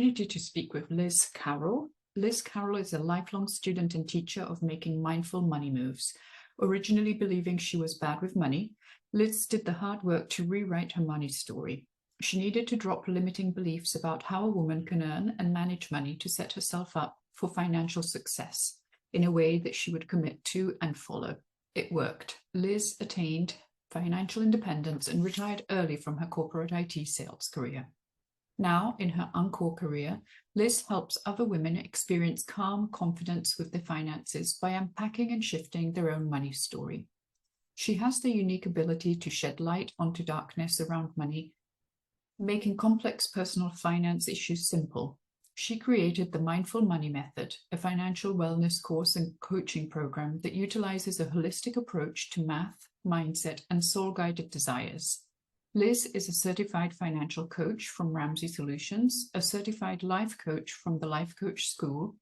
opportunity to speak with Liz Carroll. Liz Carroll is a lifelong student and teacher of making mindful money moves. Originally believing she was bad with money, Liz did the hard work to rewrite her money story. She needed to drop limiting beliefs about how a woman can earn and manage money to set herself up for financial success in a way that she would commit to and follow. It worked. Liz attained financial independence and retired early from her corporate IT sales career. Now, in her encore career, Liz helps other women experience calm confidence with their finances by unpacking and shifting their own money story. She has the unique ability to shed light onto darkness around money, making complex personal finance issues simple. She created the Mindful Money Method, a financial wellness course and coaching program that utilizes a holistic approach to math, mindset, and soul-guided desires. Liz is a certified financial coach from Ramsey Solutions, a certified life coach from the Life Coach School,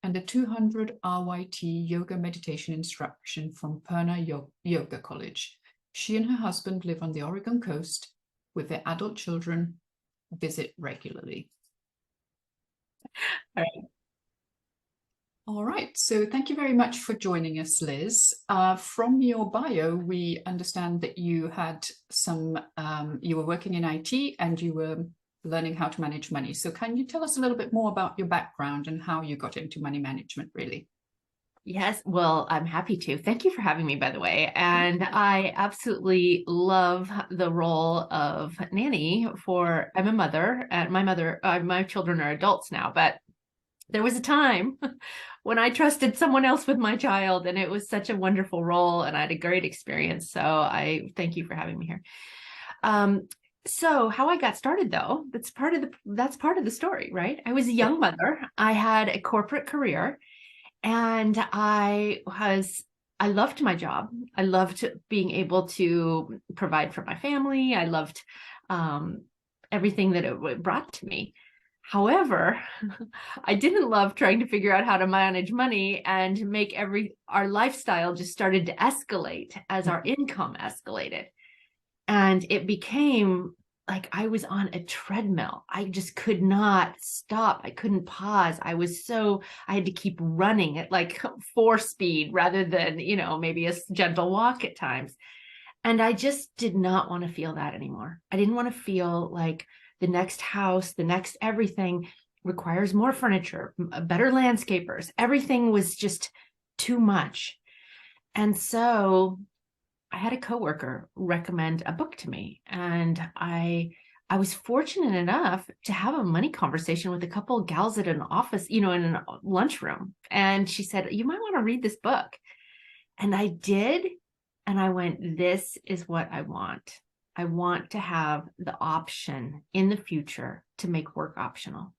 and a 200 RYT Yoga Meditation Instructor from Purna Yoga College. She and her husband live on the Oregon coast with their adult children, visit regularly. All right, so thank you very much for joining us, Liz. From your bio, we understand that you had you were working in IT and you were learning how to manage money. So can you tell us a little bit more about your background and how you got into money management, really? Yes, well, I'm happy to. Thank you for having me, by the way. And I absolutely love the role of nanny I'm a mother, and my children are adults now, but there was a time when I trusted someone else with my child, and it was such a wonderful role, and I had a great experience. So I thank you for having me here. So how I got started, though, that's part of the story, right? I was a young mother. I had a corporate career, and I loved my job. I loved being able to provide for my family. I loved everything that it brought to me. However, I didn't love trying to figure out how to manage money and make our lifestyle just started to escalate as our income escalated. And it became like I was on a treadmill. I just could not stop. I couldn't pause. I had to keep running at like 4 speed rather than, maybe a gentle walk at times. And I just did not want to feel that anymore. I didn't want to feel like the next house, the next everything requires more furniture, better landscapers. Everything was just too much. And so I had a coworker recommend a book to me, and I was fortunate enough to have a money conversation with a couple of gals at an office, in a lunchroom. And she said, "You might want to read this book." And I did. And I went, this is what I want. I want to have the option in the future to make work optional.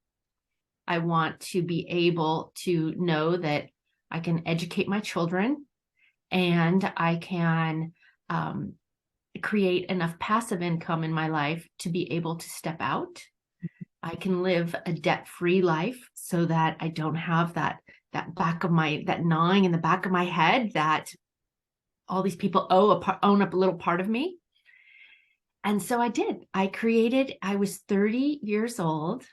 I want to be able to know that I can educate my children, and I can create enough passive income in my life to be able to step out. I can live a debt-free life so that I don't have that gnawing in the back of my head that all these people own up a little part of me. And so I did. I was 30 years old.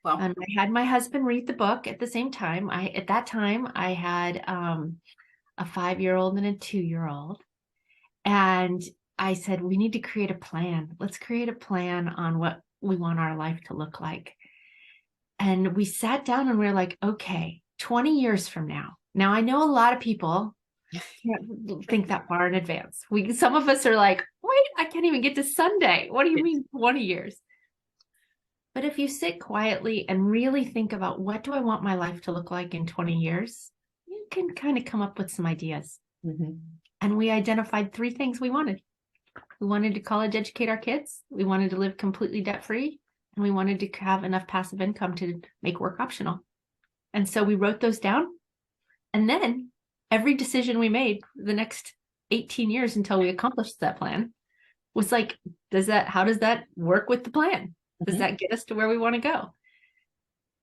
Wow. And I had my husband read the book at the same time. At that time, I had a 5-year-old and a 2-year-old. And I said, we need to create a plan. Let's create a plan on what we want our life to look like. And we sat down and we were like, okay, 20 years from now. Now, I know a lot of people can't think that far in advance. Some of us are like, wait, I can't even get to Sunday. What do you mean 20 years? But if you sit quietly and really think about what do I want my life to look like in 20 years, you can kind of come up with some ideas. Mm-hmm. And we identified 3 things we wanted. We wanted to college educate our kids. We wanted to live completely debt-free. And we wanted to have enough passive income to make work optional. And so we wrote those down. And then every decision we made the next 18 years until we accomplished that plan was like, how does that work with the plan? Does that get us to where we want to go?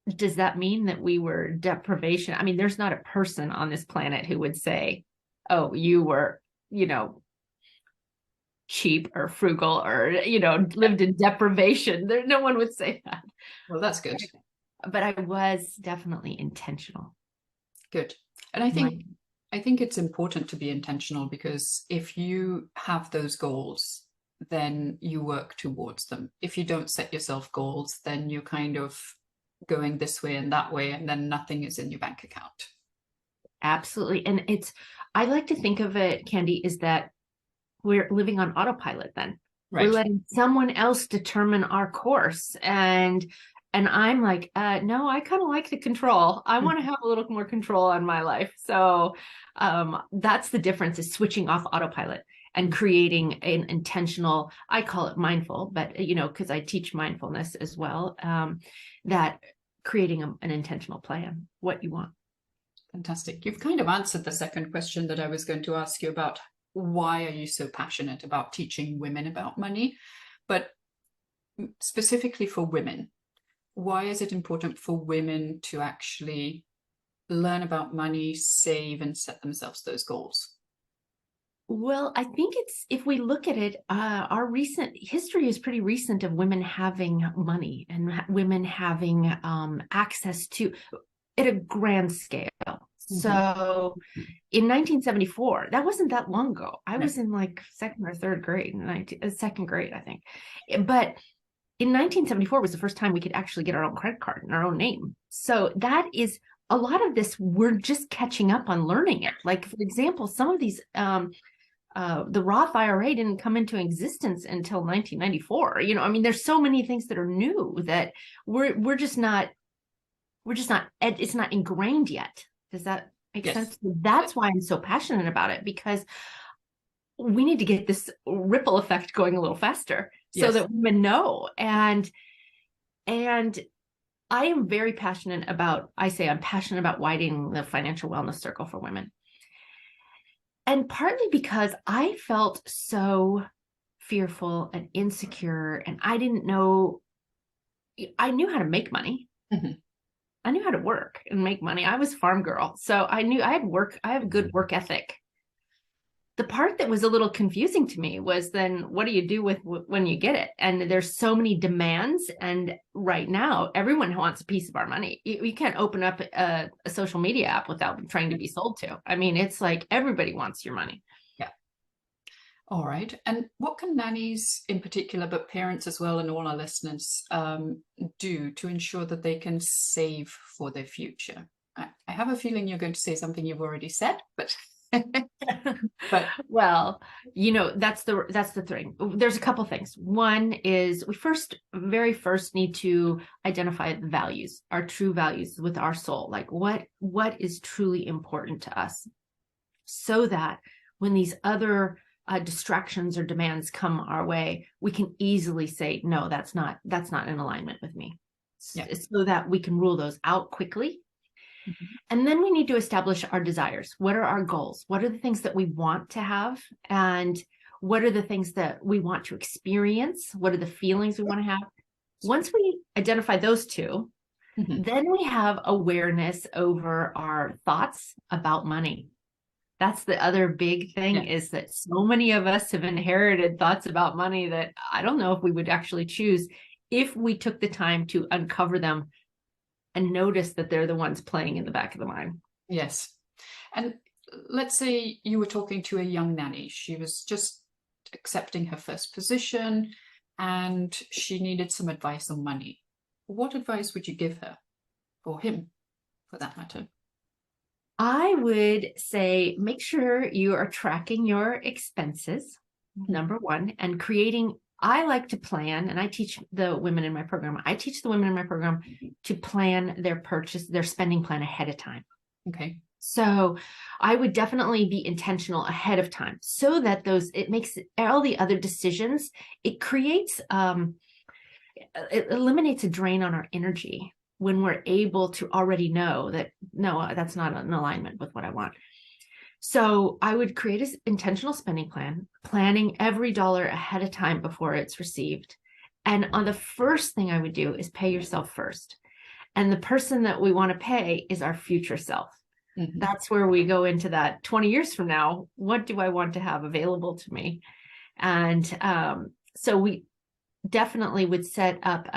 Does that mean that we were deprivation? I mean, there's not a person on this planet who would say, oh, you were, cheap or frugal or, lived in deprivation. No one would say that. Well, that's good. but I was definitely intentional. Good. And I think it's important to be intentional, because if you have those goals, then you work towards them. If you don't set yourself goals, then you're kind of going this way and that way, and then nothing is in your bank account. Absolutely. And I like to think of it, Candy, is that we're living on autopilot then. Right. We're letting someone else determine our course. And I'm like, no, I kind of like the control. I want to have a little more control on my life. So that's the difference, is switching off autopilot and creating an intentional, I call it mindful, but because I teach mindfulness as well, that creating an intentional plan, what you want. Fantastic. You've kind of answered the second question that I was going to ask you about. Why are you so passionate about teaching women about money? But specifically for women, why is it important for women to actually learn about money, save, and set themselves those goals? Well, I think if we look at it, our recent history is pretty recent of women having money and women having access to at a grand scale. So in 1974, that wasn't that long ago. I was in like second or third grade, second grade, I think. But in 1974 was the first time we could actually get our own credit card in our own name. So that is a lot of this, we're just catching up on learning it. Like, for example, some of these, the Roth IRA didn't come into existence until 1994. There's so many things that are new that we're just not, it's not ingrained yet. Does that make sense? That's why I'm so passionate about it, because we need to get this ripple effect going a little faster so that women know. And I am very passionate about, I'm passionate about widening the financial wellness circle for women. And partly because I felt so fearful and insecure, and I didn't know, I knew how to make money. I knew how to work and make money. I was a farm girl. So I knew I have a good work ethic. The part that was a little confusing to me was then, what do you do with when you get it? And there's so many demands. And right now, everyone wants a piece of our money. You can't open up a social media app without trying to be sold to. It's like everybody wants your money. Yeah. All right. And what can nannies in particular, but parents as well, and all our listeners, do to ensure that they can save for their future? I have a feeling you're going to say something you've already said, but... Well, that's the thing. There's a couple things. One is we very first need to identify the values, our true values with our soul. Like what is truly important to us, so that when these other distractions or demands come our way, we can easily say, no, that's not in alignment with me. So that we can rule those out quickly. And then we need to establish our desires. What are our goals? What are the things that we want to have? And what are the things that we want to experience? What are the feelings we want to have? Once we identify those two, then we have awareness over our thoughts about money. That's the other big thing, is that so many of us have inherited thoughts about money that I don't know if we would actually choose if we took the time to uncover them and notice that they're the ones playing in the back of the mind. Yes. And let's say you were talking to a young nanny. She was just accepting her first position and she needed some advice on money. What advice would you give her, or him for that matter? I would say, make sure you are tracking your expenses, number one, and I like to plan, and I teach the women in my program. To plan their spending plan ahead of time. Okay. So I would definitely be intentional ahead of time, so that it makes all the other decisions, it creates, it eliminates a drain on our energy when we're able to already know that, no, that's not in alignment with what I want. So I would create an intentional spending plan, planning every dollar ahead of time before it's received. And on the first thing I would do is pay yourself first. And the person that we want to pay is our future self. That's where we go into that 20 years from now. What do I want to have available to me? And so we definitely would set up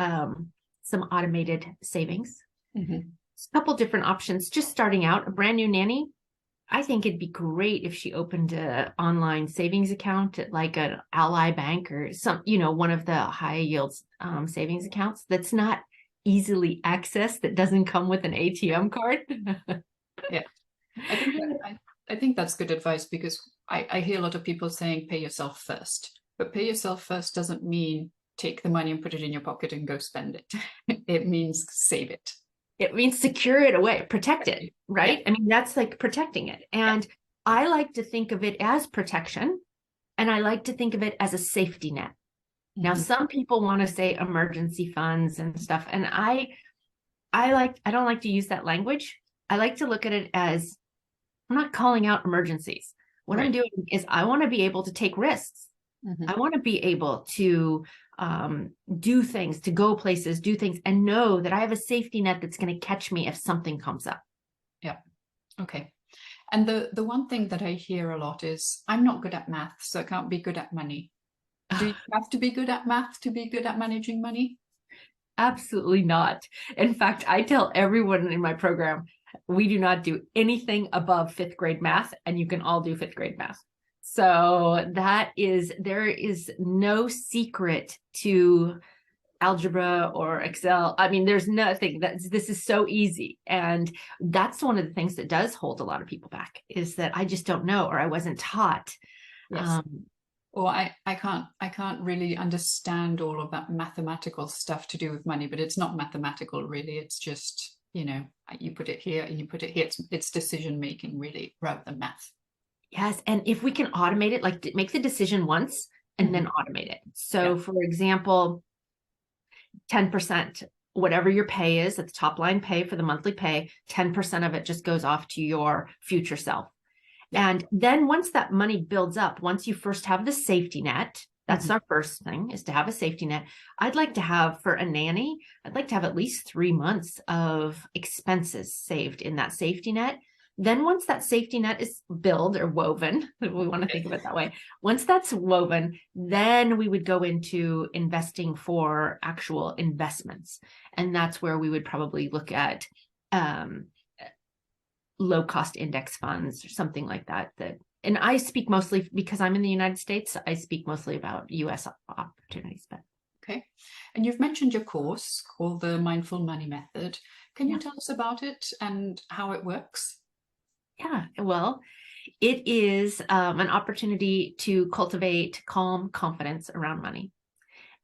some automated savings Mm-hmm. A couple different options. Just starting out, a brand new nanny, I think it'd be great if she opened an online savings account at like an Ally Bank or some, one of the high yields savings accounts that's not easily accessed, that doesn't come with an ATM card. Yeah, I think that's good advice, because I hear a lot of people saying pay yourself first, but pay yourself first doesn't mean take the money and put it in your pocket and go spend it. It means save it. It means secure it away, protect it, right? Yeah. I mean, that's like protecting it. And I like to think of it as protection, and I like to think of it as a safety net. Mm-hmm. Now, some people want to say emergency funds and stuff, and I don't like to use that language. I like to look at it as, I'm not calling out emergencies. What I'm doing is I want to be able to take risks. Mm-hmm. I want to be able to do things, to go places, do things, and know that I have a safety net that's going to catch me if something comes up. Yeah. Okay. And the one thing that I hear a lot is, I'm not good at math, so I can't be good at money. Do you have to be good at math to be good at managing money? Absolutely not. In fact, I tell everyone in my program, we do not do anything above 5th grade math, and you can all do 5th grade math. So there is no secret to algebra or Excel. I mean, there's nothing. This is so easy. And that's one of the things that does hold a lot of people back, is that I just don't know, or I wasn't taught. Yes. Or I can't really understand all of that mathematical stuff to do with money, but it's not mathematical really. It's just, you put it here and you put it here. It's decision making really, rather than math. Yes. And if we can automate it, like make the decision once and then automate it. So for example, 10%, whatever your pay is at the top line pay for the monthly pay, 10% of it just goes off to your future self. And then once that money builds up, once you first have the safety net, that's our first thing, is to have a safety net. I'd like to have, for a nanny, I'd like to have at least 3 months of expenses saved in that safety net. Then once that safety net is built or woven, we want to think of it that way. Once that's woven, then we would go into investing for actual investments. And that's where we would probably look at low cost index funds or something like that. And I speak mostly, because I'm in the United States, I speak mostly about US opportunities. But okay. And you've mentioned your course called the Mindful Money Method. Can you tell us about it and how it works? Yeah, well, it is an opportunity to cultivate calm confidence around money.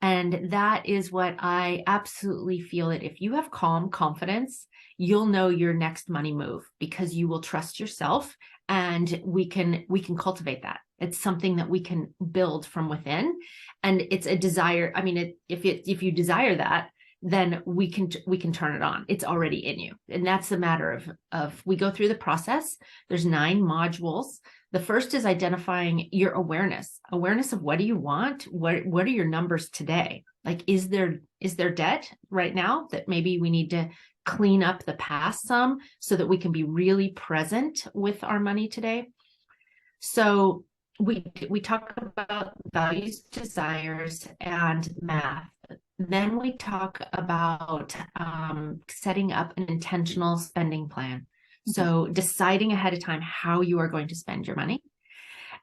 And that is what I absolutely feel, that if you have calm confidence, you'll know your next money move, because you will trust yourself, and we can cultivate that. It's something that we can build from within, and it's a desire. I mean, if you desire that, then we can turn it on. It's already in you. And that's a matter of we go through the process. There's 9 modules. The first is identifying your awareness of what do you want? What are your numbers today? Like, is there debt right now that maybe we need to clean up the past some, so that we can be really present with our money today? So we talk about values, desires, and math. Then we talk about setting up an intentional spending plan. So deciding ahead of time how you are going to spend your money.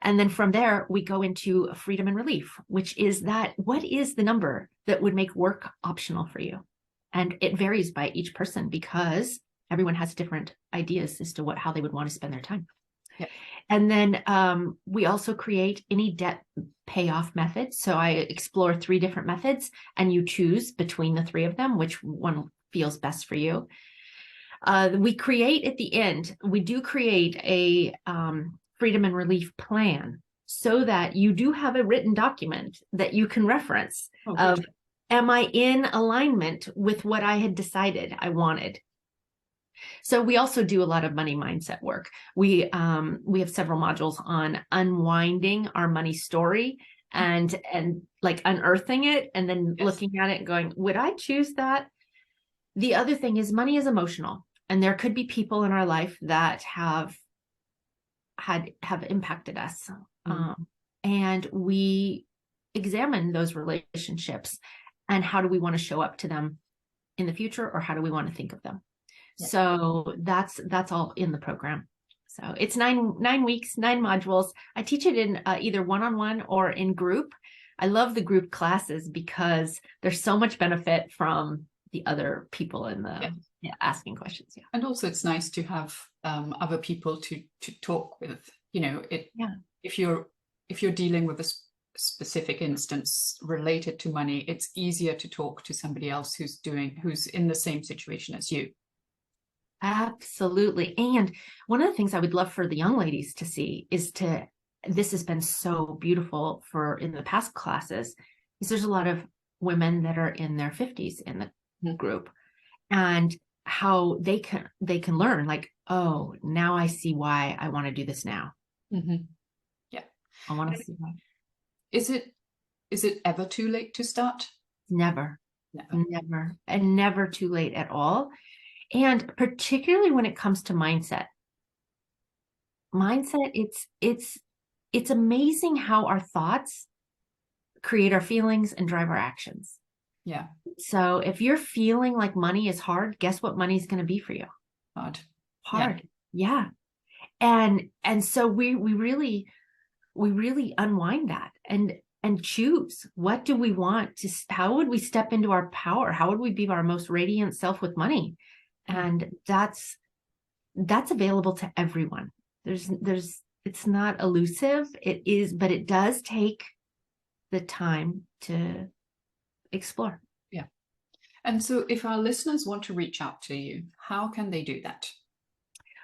And then from there, we go into freedom and relief, which is that, what is the number that would make work optional for you? And it varies by each person, because everyone has different ideas as to how they would want to spend their time. Yep. And then we also create any debt payoff method. So I explore 3 different methods, and you choose between the 3 of them, which one feels best for you. We create at the end, we do create a freedom and relief plan, so that you do have a written document that you can reference of, am I in alignment with what I had decided I wanted? So we also do a lot of money mindset work. We have several modules on unwinding our money story and like unearthing it, and then looking at it and going, would I choose that? The other thing is, money is emotional, and there could be people in our life that have impacted us. And we examine those relationships, and how do we want to show up to them in the future, or how do we want to think of them? Yeah. So that's all in the program. So it's 9 weeks, 9 modules. I teach it in either one-on-one or in group. I love the group classes because there's so much benefit from the other people in the asking questions. Yeah. And also it's nice to have other people to talk with, you know, if you're dealing with a specific instance related to money, it's easier to talk to somebody else who's in the same situation as you. Absolutely. And one of the things I would love for the young ladies to see is this has been so beautiful in the past classes, is there's a lot of women that are in their 50s in the group, and how they can learn, like, oh, now I see why I want to do this now. Yeah. I want to see why. Is it ever too late to start? Never. And never too late at all. And particularly when it comes to mindset, it's amazing how our thoughts create our feelings and drive our actions. Yeah. So if you're feeling like money is hard, guess what money is going to be for you? Hard. Yeah. And so we really unwind that and choose, what do we want to, how would we step into our power? How would we be our most radiant self with money? And that's available to everyone. It's not elusive. It is, but it does take the time to explore. Yeah. And so if our listeners want to reach out to you, how can they do that?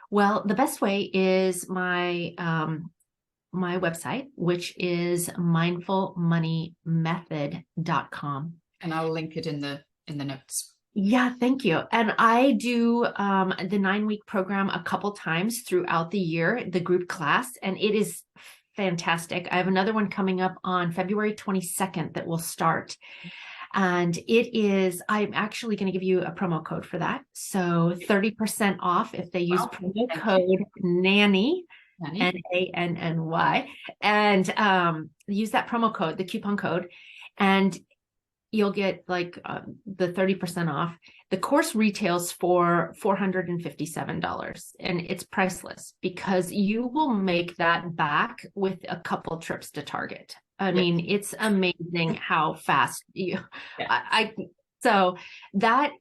Well, the best way is my website, which is mindfulmoneymethod.com. And I'll link it in the notes. Yeah, thank you. And I do the 9-week program a couple times throughout the year, the group class, and it is fantastic. I have another one coming up on February 22nd that will start. And I'm actually going to give you a promo code for that. So 30% off if they use promo code NANNY, NANNY, and use that promo code, the coupon code, and you'll get like the 30% off. The course retails for $457, and it's priceless because you will make that back with a couple trips to Target. I mean, it's amazing how fast so that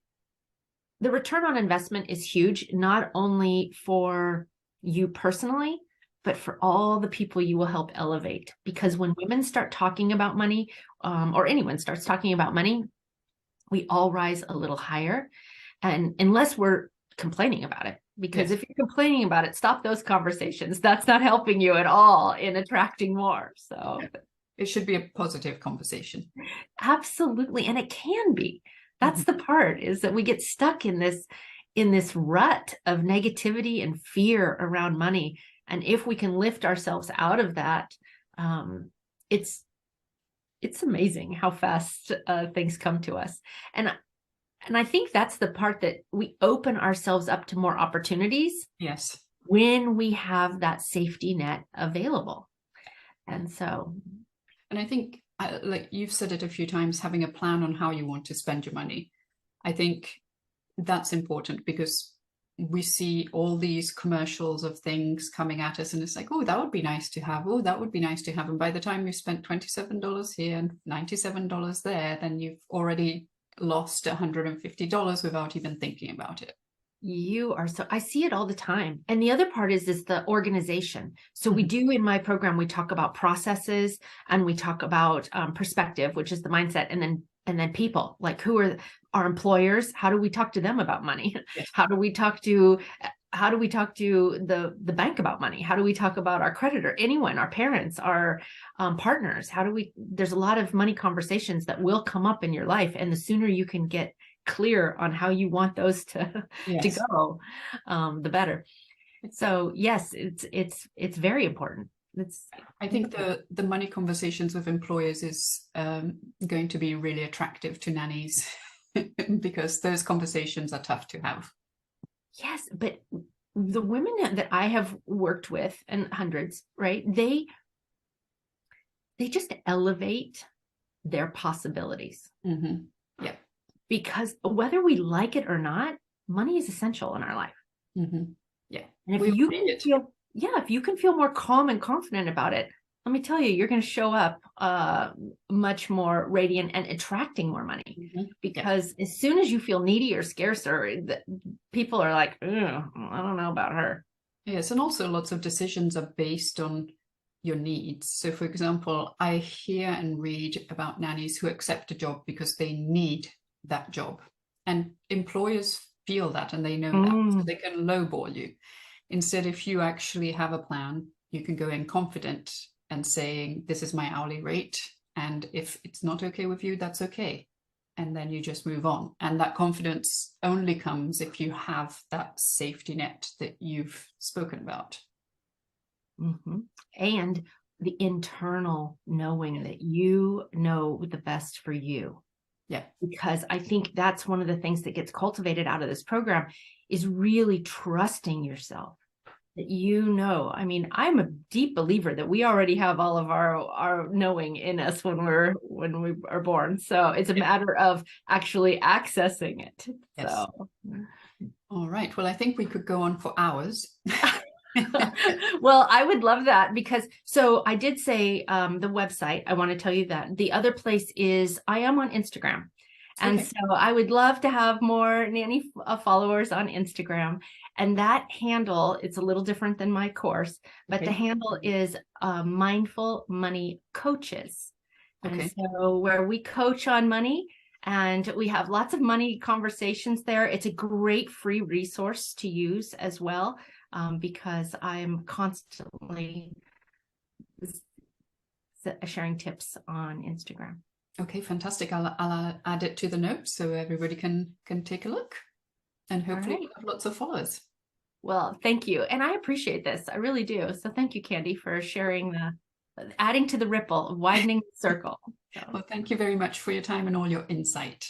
the return on investment is huge, not only for you personally, but for all the people you will help elevate. Because when women start talking about money, or anyone starts talking about money, we all rise a little higher. And unless we're complaining about it, because if you're complaining about it, stop those conversations. That's not helping you at all in attracting more. So it should be a positive conversation. Absolutely. And it can be. That's the part, is that we get stuck in this rut of negativity and fear around money. And if we can lift ourselves out of that, it's amazing how fast things come to us. And I think that's the part that we open ourselves up to more opportunities. Yes. When we have that safety net available. And so. And I think, like you've said it a few times, having a plan on how you want to spend your money. I think that's important because we see all these commercials of things coming at us and it's like, oh, that would be nice to have. Oh, that would be nice to have. And by the time you've spent $27 here and $97 there, then you've already lost $150 without even thinking about it. I see it all the time. And the other part is the organization. So we do, in my program, we talk about processes and we talk about perspective, which is the mindset, and then people, like who are our employers? How do we talk to them about money? Yes. How do we talk to the bank about money? How do we talk about our creditor, anyone, our parents, our partners? There's a lot of money conversations that will come up in your life. And the sooner you can get clear on how you want those to go, the better. So yes, it's very important. I think the money conversations with employers is going to be really attractive to nannies because those conversations are tough to have. Yes, but the women that I have worked with, and hundreds, right? They just elevate their possibilities. Yeah. Because whether we like it or not, money is essential in our life. Mm-hmm. Yeah. And if We you all need can it. feel, if you can feel more calm and confident about it, let me tell you, you're going to show up much more radiant and attracting more money. Mm-hmm. Because as soon as you feel needy or scarcer, people are like, I don't know about her. Yes, and also lots of decisions are based on your needs. So, for example, I hear and read about nannies who accept a job because they need that job. And employers feel that and they know that, so they can lowball you. Instead, if you actually have a plan, you can go in confident and saying, this is my hourly rate. And if it's not okay with you, that's okay. And then you just move on. And that confidence only comes if you have that safety net that you've spoken about. Mm-hmm. And the internal knowing that you know the best for you. Yeah. Because I think that's one of the things that gets cultivated out of this program is really trusting yourself. That I mean, I'm a deep believer that we already have all of our knowing in us when we are born. So it's a matter of actually accessing it. Yes. So All right. Well, I think we could go on for hours. Well, I would love that because I did say the website. I want to tell you that the other place is I am on Instagram. And so I would love to have more nanny followers on Instagram. And that handle, it's a little different than my course, but the handle is Mindful Money Coaches. And so where we coach on money and we have lots of money conversations there. It's a great free resource to use as well because I'm constantly sharing tips on Instagram. Okay, fantastic. I'll add it to the notes so everybody can take a look and hopefully we'll have lots of followers. Well, thank you. And I appreciate this. I really do. So thank you, Candy, for sharing adding to the ripple, widening the circle. Well, thank you very much for your time and all your insight.